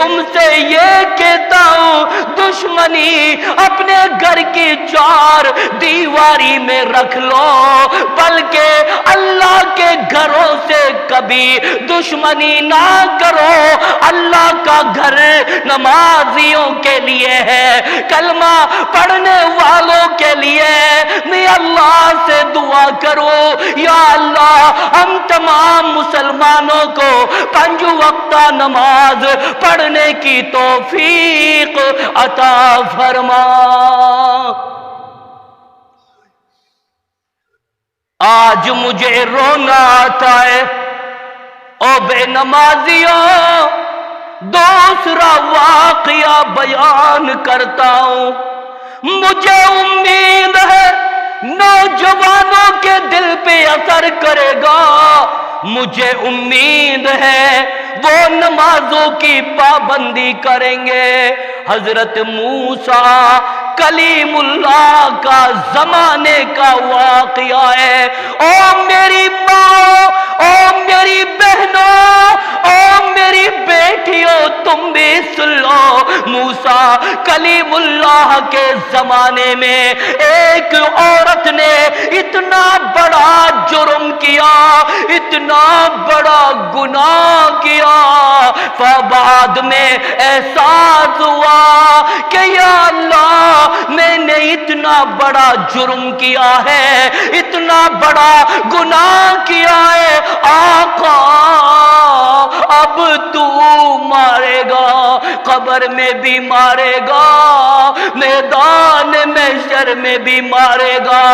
تم سے یہ کہتا ہوں دشمنی اپنے گھر کی چار دیواری میں رکھ لو، بلکہ اللہ کے گھروں سے کبھی دشمنی نہ کرو۔ اللہ کا گھر نمازیوں کے لیے ہے، کلمہ پڑھنے والوں کے لیے۔ میں اللہ سے دعا کروں، یا اللہ ہم تمام مسلمانوں کو 5 وقتہ نماز پڑھنے کی توفیق عطا فرما۔ آج مجھے رونا آتا ہے، او بے نمازیوں، دوسرا واقعہ بیان کرتا ہوں۔ مجھے امید ہے نوجوانوں کے دل پہ اثر کرے گا، مجھے امید ہے وہ نمازوں کی پابندی کریں گے۔ حضرت موسیٰ کلیم اللہ کا زمانے کا واقعہ ہے۔ او میری ماں، او میری بہنوں، او میری بیٹیوں، تم بھی سن لو۔ موسیٰ کلیم اللہ کے زمانے میں ایک عورت نے اتنا بڑا جرم کیا، اتنا بڑا گناہ کیا، بعد میں احساس ہوا کہ یا اللہ میں نے اتنا بڑا جرم کیا ہے، اتنا بڑا گناہ کیا ہے، آقا اب تو مارے گا، قبر میں بھی مارے گا، میدان محشر میں بھی مارے گا۔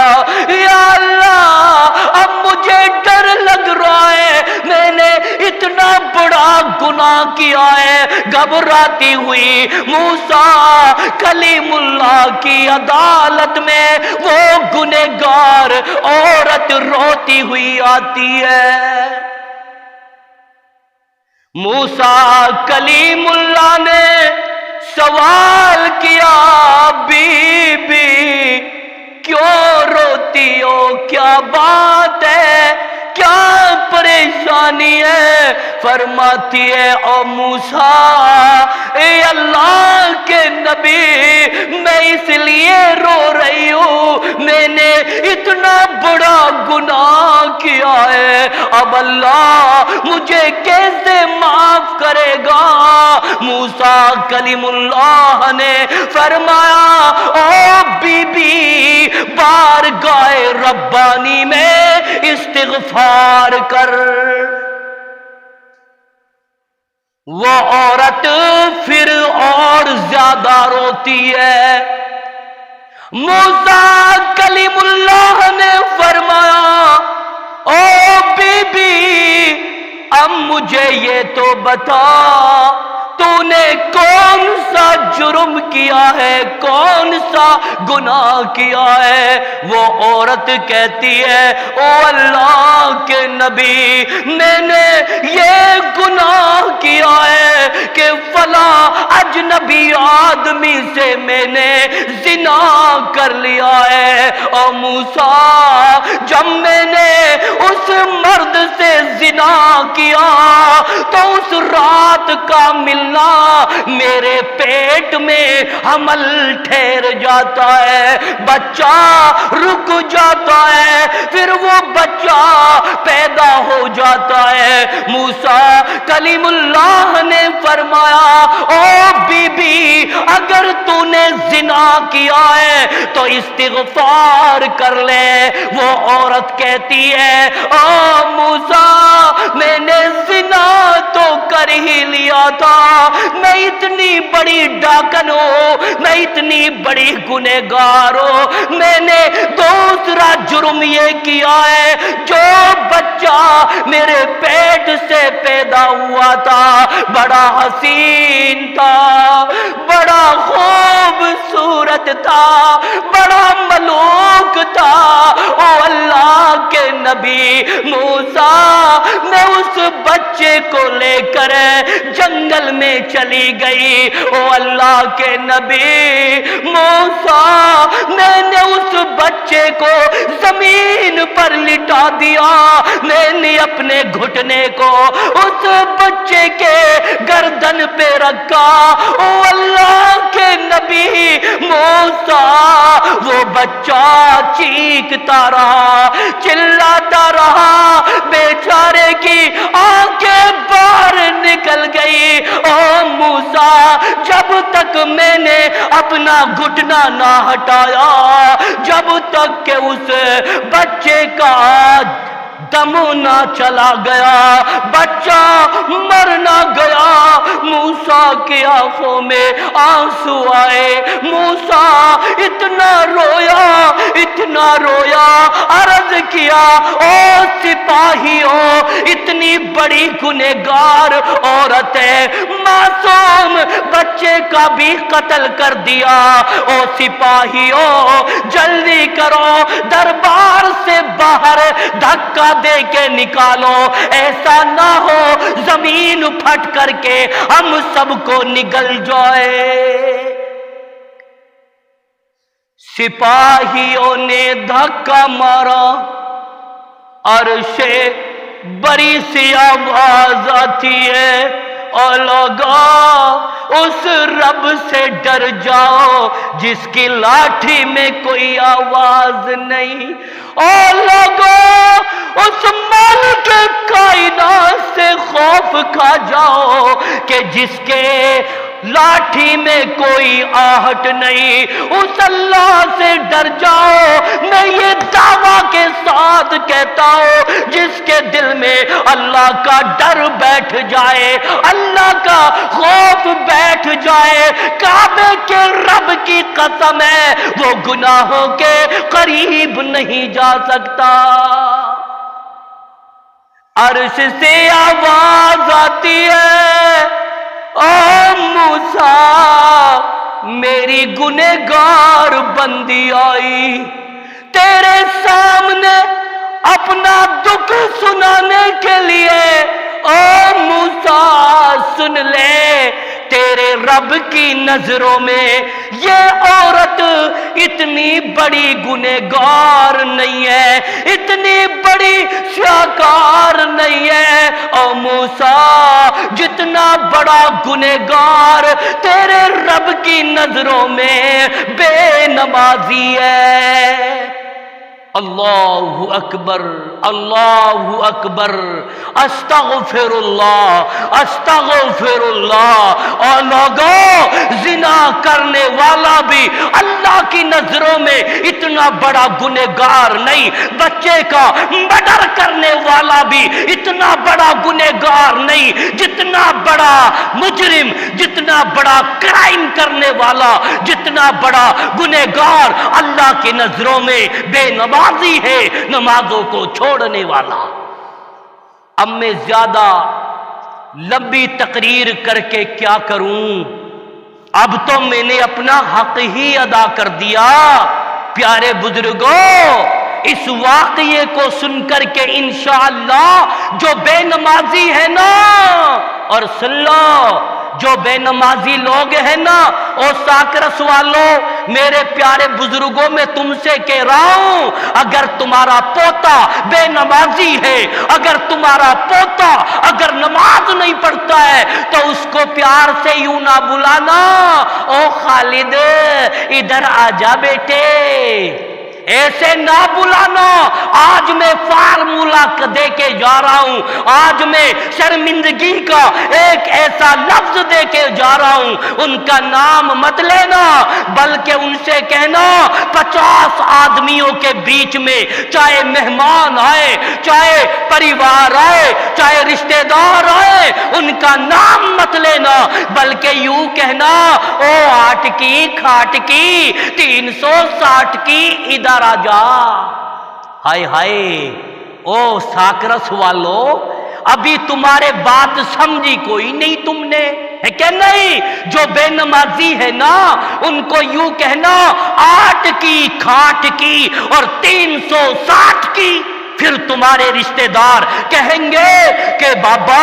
یا اللہ اب مجھے ڈر لگ رہا ہے، میں نے اتنا بڑا گناہ کیا ہے۔ گھبراتی ہوئی موسیٰ کلیم اللہ کی عدالت میں وہ گنہگار عورت روتی ہوئی آتی ہے۔ موسیٰ کلیم اللہ نے سوال کیا، بی بی کیوں روتی ہو، کیا بات ہے، کیا پریشانی ہے؟ فرماتی ہے، او موسیٰ اے اللہ کے نبی، میں اس لیے رو رہی ہوں، میں نے اتنا بڑا گناہ کیا ہے، اب اللہ مجھے کیسے معاف کرے گا؟ موسیٰ کلیم اللہ نے فرمایا، او بی بی بارگاہ ربانی میں استغفار کر۔ وہ عورت پھر اور زیادہ روتی ہے۔ موسیٰ کلیم اللہ نے فرمایا، او بی بی اب مجھے یہ تو بتا، تو نے کون سا جرم کیا ہے، کون سا گناہ کیا ہے؟ وہ عورت کہتی ہے، او اللہ کے نبی، میں نے یہ گناہ کیا ہے کہ فلاں اجنبی آدمی سے میں نے زنا کر لیا ہے۔ او موسیٰ جب میں نے اس مرد سے زنا کیا تو اس رات کا ملنا میرے پیٹ میں حمل ٹھہر جاتا ہے، بچہ رک جاتا ہے، پھر وہ بچہ پیدا ہو جاتا ہے۔ موسیٰ کلیم اللہ نے فرمایا، او بی بی اگر تو نے زنا کیا ہے تو استغفار کر لے۔ وہ عورت کہتی ہے، او موسیٰ میں نے زنا تو کر ہی لیا تھا، میں اتنی بڑی ڈاکن ہوں، میں اتنی بڑی گنہگار ہوں، میں نے دوسرا جرم یہ کیا ہے، جو بچہ میرے پیٹ سے پیدا ہوا تھا بڑا حسین تھا، بڑا خوبصورت تھا، بڑا ملوک تھا۔ او اللہ کے نبی موسیٰ نے اس بچے کو لے کر جنگل میں چلی گئی. او اللہ کے نبی موسیٰ نے اس بچے کو زمین پر لٹا دیا. میں نے اپنے گھٹنے کو اس بچے کے گردن پہ رکھا. او اللہ کے نبی موسیٰ وہ بچہ چیختا رہا, چلاتا رہا, بیچارے کی آنکھیں باہر نکل گئی. او موسیٰ جب تک میں نے اپنا گھٹنا نہ ہٹایا, جب تک کہ اس بچے کا دم نہ چلا گیا, بچہ مر نہ گیا. موسیٰ کی آنکھوں میں آنسو آئے. موسیٰ اتنا رویا, اتنا رویا, عرض کیا او سپاہیوں, اتنی بڑی گنہگار عورت ہے, معصوم بچے کا بھی قتل کر دیا. او سپاہیوں جلدی کرو, دربار سے باہر دھکا دے کے نکالو, ایسا نہ ہو زمین پھٹ کر کے ہم سب کو نگل جائے. سپاہیوں نے دھکا مارا, عرش بری سی آواز آتی ہے, اور لوگوں اس رب سے ڈر جاؤ جس کی لاٹھی میں کوئی آواز نہیں. اور لوگوں اس مالک کائنات سے خوف کھا جاؤ کہ جس کے لاٹھی میں کوئی آہٹ نہیں. اس اللہ سے ڈر جاؤ. میں یہ دعویٰ کے ساتھ کہتا ہوں جس کے دل میں اللہ کا ڈر بیٹھ جائے, اللہ کا خوف بیٹھ جائے, کعبے کے رب کی قسم ہے وہ گناہوں کے قریب نہیں جا سکتا. عرش سے آواز آتی ہے, او موسیٰ میری گنہگار بندی آئی تیرے سامنے اپنا دکھ سنانے کے لیے. او موسیٰ سن لے, تیرے رب کی نظروں میں یہ عورت اتنی بڑی گنہگار نہیں ہے, اتنی بڑی شاکار نہیں ہے. او موسیٰ جتنا بڑا گنہگار تیرے رب کی نظروں میں بے نمازی ہے. اللہ اکبر, اللہ اکبر, استغفر اللہ, استغفر اللہ. اور لوگوں زنا کرنے والا بھی اللہ کی نظروں میں اتنا بڑا گنہگار نہیں, بچے کا مرڈر کرنے والا بھی اتنا بڑا گنہگار نہیں, جتنا بڑا مجرم, جتنا بڑا کرائم کرنے والا, جتنا بڑا گنہگار اللہ کی نظروں میں بے نماز ہے, نمازوں کو چھوڑنے والا. اب میں زیادہ لمبی تقریر کر کے کیا کروں, اب تو میں نے اپنا حق ہی ادا کر دیا. پیارے بزرگوں, اس واقعے کو سن کر کے انشاءاللہ جو بے نمازی ہے نا, اور سن لو جو بے نمازی لوگ ہیں نا, او ساکرس والوں, میرے پیارے بزرگوں میں تم سے کہہ رہا ہوں, اگر تمہارا پوتا بے نمازی ہے, اگر تمہارا پوتا اگر نماز نہیں پڑھتا ہے تو اس کو پیار سے یوں نہ بلانا, او خالد ادھر آ جا بیٹے, ایسے نہ بلانا. آج میں فارمولہ دے کے جا رہا ہوں, آج میں شرمندگی کا ایک ایسا لفظ دے کے جا رہا ہوں, ان کا نام مت لینا, بلکہ ان سے کہنا 50 آدمیوں کے بیچ میں چاہے مہمان آئے, چاہے پریوار آئے, چاہے رشتہ دار آئے, ان کا نام مت لینا, بلکہ یوں کہنا او 8 کی کھاٹ کی 360 کی ادھر آ جا. ہائے ہائے, او ساکرس والو, ابھی تمہارے بات سمجھی کوئی نہیں تم نے, ہے کہ نہیں؟ جو بے نمازی ہے نا ان کو یوں کہنا 8 کی کھاٹ کی اور 360 کی. پھر تمہارے رشتہ دار کہیں گے کہ بابا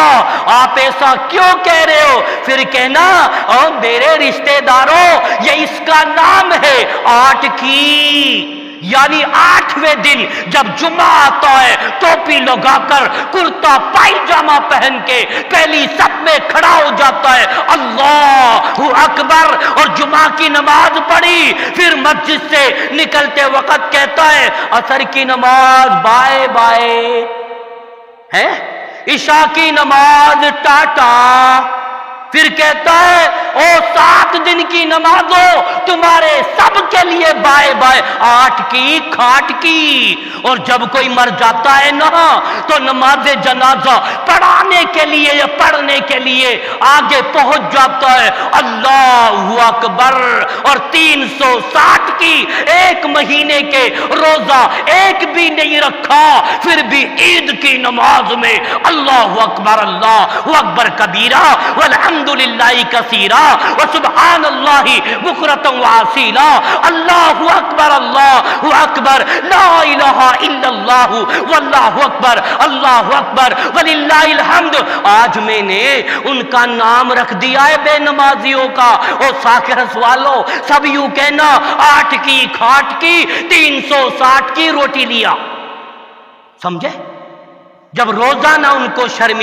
آپ ایسا کیوں کہہ رہے ہو؟ پھر کہنا او میرے رشتہ داروں یہ اس کا نام ہے 8 کی، یعنی 8ویں دن جب جمعہ آتا ہے ٹوپی لگا کر کرتا پائجامہ پہن کے پہلی صف میں کھڑا ہو جاتا ہے، اللہ اکبر، اور جمعہ کی نماز پڑھی، پھر مسجد سے نکلتے وقت کہتا ہے عصر کی نماز بائے بائے ہے، عشاء کی نماز ٹاٹا، پھر کہتا ہے او 7 دن کی نمازوں تمہارے سب کے لیے بائے بائے، 8 کی کھاٹ کی، اور جب کوئی مر جاتا ہے نا تو نماز جنازہ پڑھانے کے لیے یا پڑھنے کے لیے آگے پہنچ جاتا ہے، اللہ اکبر، اور 360 کی 1 مہینے کے روزہ ایک بھی نہیں رکھا، پھر بھی عید کی نماز میں اللہ اکبر کبیرہ والحمد للہ کثیرا وسبحان اللہ بکرۃ واسیلا، اللہ اکبر لا الہ الا اللہ واللہ اکبر وللہ الحمد۔ آج میں نے ان کا نام رکھ دیا ہے بے نمازیوں کا، اور ساکرس والوں سب یوں کہنا 8 کی کھاٹ کی 360 کی روٹی لیا، سمجھے؟ جب روزانہ ان کو شرم